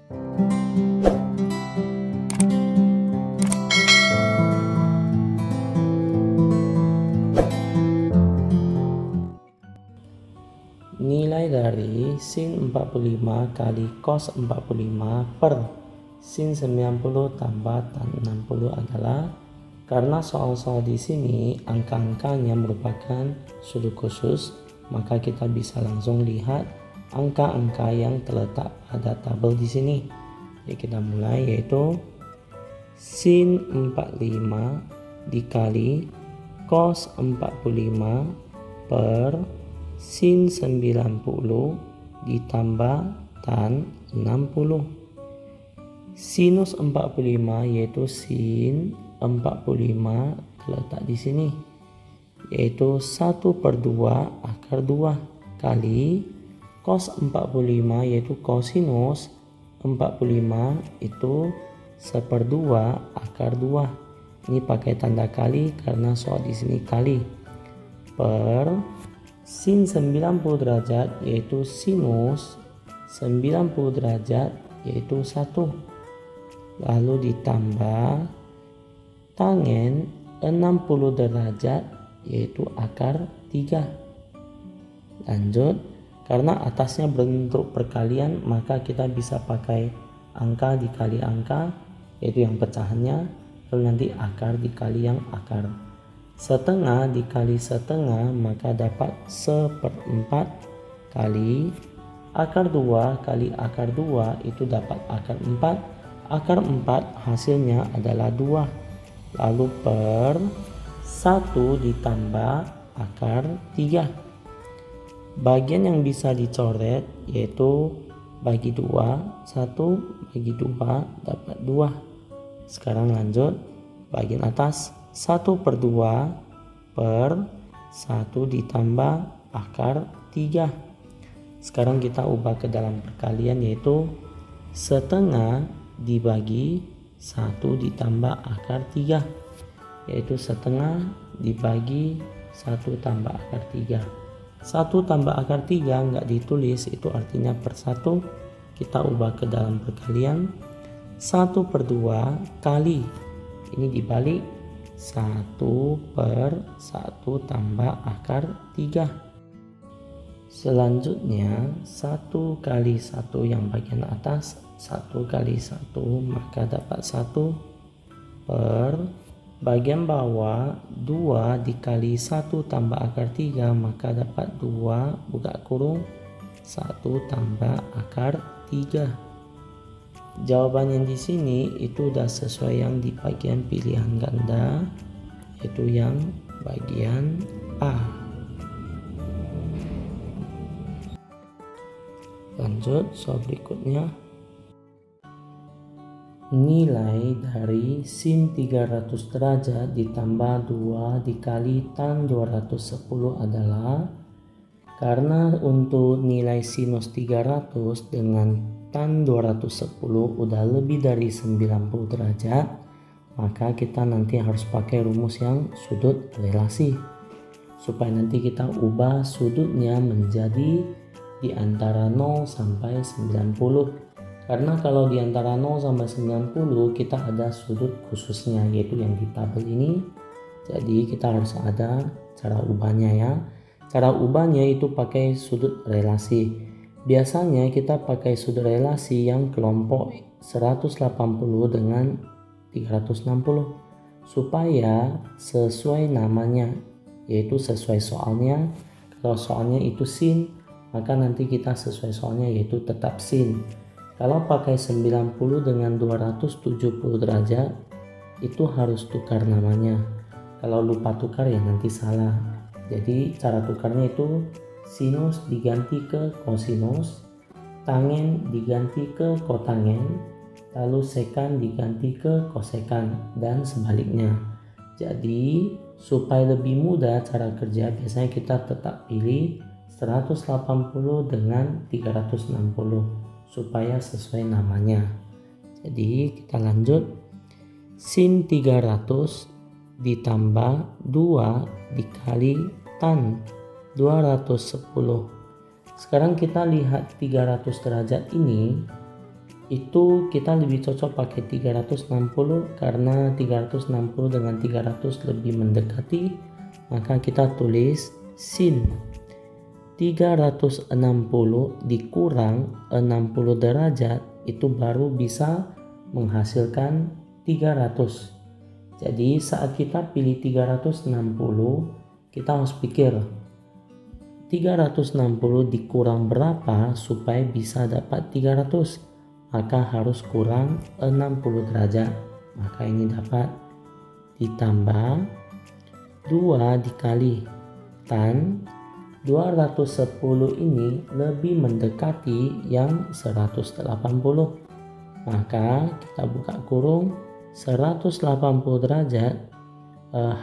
Nilai dari sin 45 kali cos 45 per sin 90 tambah tan 60 adalah, karena soal-soal di sini angka-angkanya merupakan sudut khusus, maka kita bisa langsung lihat angka-angka yang terletak pada tabel di sini. Jadi kita mulai, yaitu sin 45 dikali cos 45 per sin 90 ditambah tan 60. Sinus 45 yaitu sin 45 terletak di sini, yaitu 1/2 akar 2 kali cos 45 yaitu kosinus 45 itu 1/2 akar 2. Ini pakai tanda kali karena soal di sini kali, per sin 90 derajat yaitu sinus 90 derajat yaitu 1, lalu ditambah tangen 60 derajat yaitu akar 3. Lanjut, karena atasnya bentuk perkalian maka kita bisa pakai angka dikali angka, yaitu yang pecahannya, lalu nanti akar dikali yang akar. Setengah dikali setengah maka dapat 1/4 kali akar 2 kali akar 2 itu dapat akar 4. Akar 4 hasilnya adalah 2, lalu per 1 ditambah akar 3. Bagian yang bisa dicoret yaitu bagi 2, 1 bagi 2 dapat 2. Sekarang lanjut, bagian atas 1/2 per 1 ditambah akar 3. Sekarang kita ubah ke dalam perkalian, yaitu setengah dibagi 1 ditambah akar 3, yaitu setengah dibagi 1 tambah akar 3. 1 tambah akar 3 nggak ditulis, itu artinya per 1. Kita ubah ke dalam perkalian, 1/2 kali, ini dibalik, 1/1 tambah akar 3. Selanjutnya 1 kali 1 yang bagian atas, 1 kali 1 maka dapat 1, per bagian bawah 2 dikali 1 tambah akar 3 maka dapat 2 buka kurung 1 tambah akar 3. Jawaban yang di sini itu udah sesuai yang di bagian pilihan ganda, yaitu yang bagian A. Lanjut soal berikutnya. Nilai dari sin 300 derajat ditambah 2 dikali tan 210 adalah, karena untuk nilai sinus 300 dengan tan 210 udah lebih dari 90 derajat, maka kita nanti harus pakai rumus yang sudut relasi, supaya nanti kita ubah sudutnya menjadi di antara 0 sampai 90. Karena kalau di antara 0 sampai 90 kita ada sudut khususnya, yaitu yang di tabel ini. Jadi kita harus ada cara ubahnya ya. Cara ubahnya itu pakai sudut relasi. Biasanya kita pakai sudut relasi yang kelompok 180 dengan 360 supaya sesuai namanya, yaitu sesuai soalnya. Kalau soalnya itu sin, maka nanti kita sesuai soalnya yaitu tetap sin. Kalau pakai 90 dengan 270 derajat itu harus tukar namanya. Kalau lupa tukar ya nanti salah. Jadi cara tukarnya itu sinus diganti ke kosinus, tangen diganti ke kotangen, lalu sekan diganti ke kosekan, dan sebaliknya. Jadi supaya lebih mudah cara kerja, biasanya kita tetap pilih 180 dengan 360 supaya sesuai namanya. Jadi kita lanjut, sin 300 ditambah 2 dikali tan 210. Sekarang kita lihat 300 derajat ini itu kita lebih cocok pakai 360 karena 360 dengan 300 lebih mendekati, maka kita tulis sin 360 dikurang 60 derajat itu baru bisa menghasilkan 300. Jadi saat kita pilih 360, kita harus pikir 360 dikurang berapa supaya bisa dapat 300. Maka harus kurang 60 derajat. Maka ini dapat ditambah 2 dikali tan 210 ini lebih mendekati yang 180. Maka kita buka kurung 180 derajat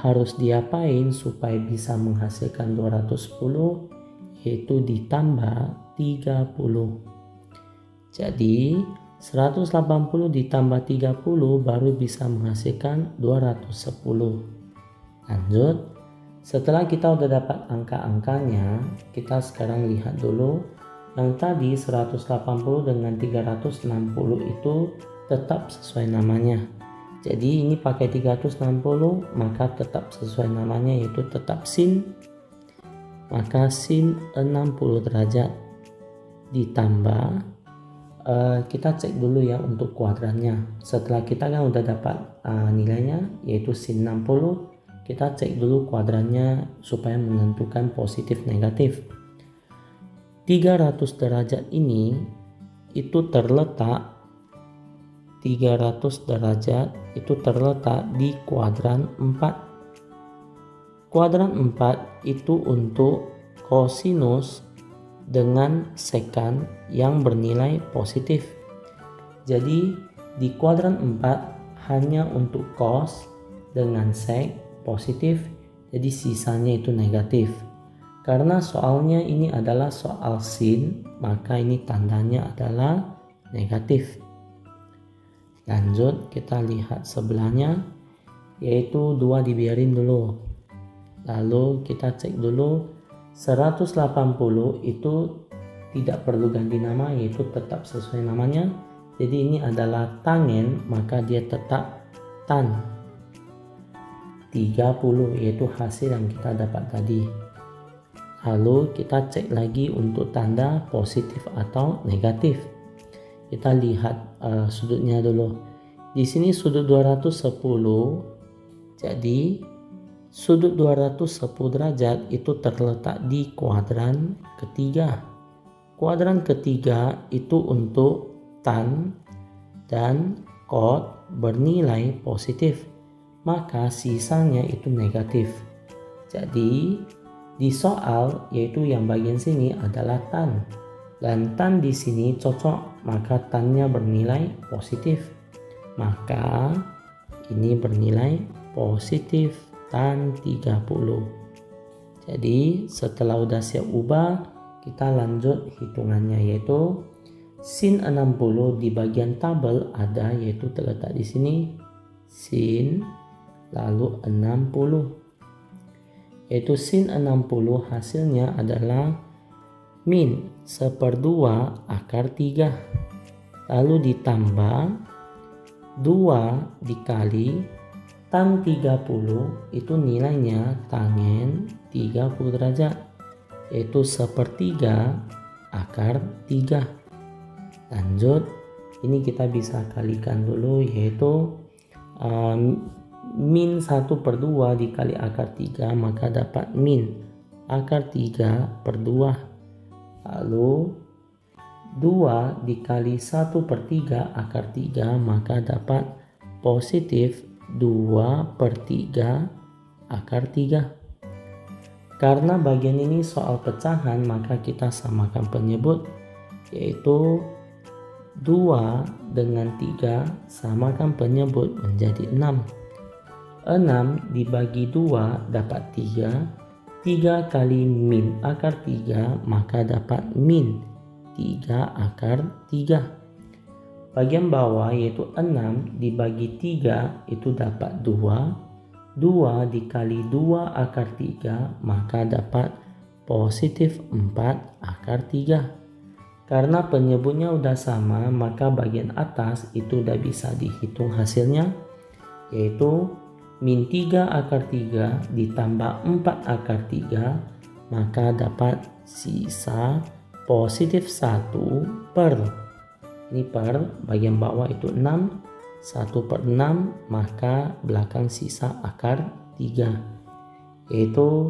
harus diapain supaya bisa menghasilkan 210, yaitu ditambah 30. Jadi 180 ditambah 30 baru bisa menghasilkan 210. Lanjut, setelah kita udah dapat angka-angkanya, kita sekarang lihat dulu yang tadi 180 dengan 360 itu tetap sesuai namanya. Jadi ini pakai 360 maka tetap sesuai namanya, yaitu tetap sin. Maka sin 60 derajat ditambah kita cek dulu ya untuk kuadrannya. Setelah kita kan udah dapat nilainya yaitu sin 60, kita cek dulu kuadrannya supaya menentukan positif negatif. 300 derajat ini itu terletak 300 derajat itu terletak di kuadran 4. Kuadran 4 itu untuk kosinus dengan sekan yang bernilai positif. Jadi di kuadran 4 hanya untuk cos dengan sek positif, jadi sisanya itu negatif. Karena soalnya ini adalah soal sin, maka ini tandanya adalah negatif. Lanjut kita lihat sebelahnya, yaitu 2 dibiarin dulu. Lalu kita cek dulu 180 itu tidak perlu ganti nama, yaitu tetap sesuai namanya. Jadi ini adalah tangen, maka dia tetap tan 30, yaitu hasil yang kita dapat tadi. Lalu kita cek lagi untuk tanda positif atau negatif. Kita lihat sudutnya dulu. Di sini sudut 210, jadi sudut 210 derajat itu terletak di kuadran ketiga. Kuadran ketiga itu untuk tan dan cot bernilai positif, maka sisanya itu negatif. Jadi di soal yaitu yang bagian sini adalah tan, dan tan di sini cocok, maka tannya bernilai positif, maka ini bernilai positif tan 30. Jadi setelah udah siap ubah, kita lanjut hitungannya, yaitu sin 60 di bagian tabel ada, yaitu terletak di sini sin lalu 60, yaitu sin 60 hasilnya adalah min 1/2 akar 3, lalu ditambah 2 dikali tan 30 itu nilainya tangen 30 derajat, yaitu 1/3 akar 3. Lanjut, ini kita bisa kalikan dulu, yaitu min 1/2 dikali akar 3 maka dapat min akar 3/2, lalu 2 dikali 1/3 akar 3 maka dapat positif 2/3 akar 3. Karena bagian ini soal pecahan, maka kita samakan penyebut, yaitu 2 dengan 3 samakan penyebut menjadi 6. 6 dibagi 2 dapat 3. 3 kali min akar 3 maka dapat min 3 akar 3. Bagian bawah yaitu 6 dibagi 3 itu dapat 2. 2 dikali 2 akar 3 maka dapat positif 4 akar 3. Karena penyebutnya udah sama, maka bagian atas itu udah bisa dihitung hasilnya, yaitu min 3 akar 3 ditambah 4 akar 3, maka dapat sisa positif 1 per, ini per bagian bawah itu 6, 1/6, maka belakang sisa akar 3, yaitu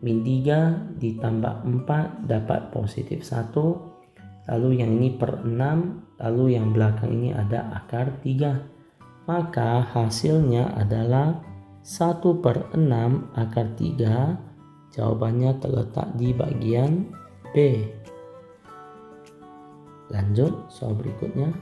min 3 ditambah 4 dapat positif 1, lalu yang ini per 6, lalu yang belakang ini ada akar 3. Maka hasilnya adalah 1/6 akar 3. Jawabannya terletak di bagian B. Lanjut soal berikutnya.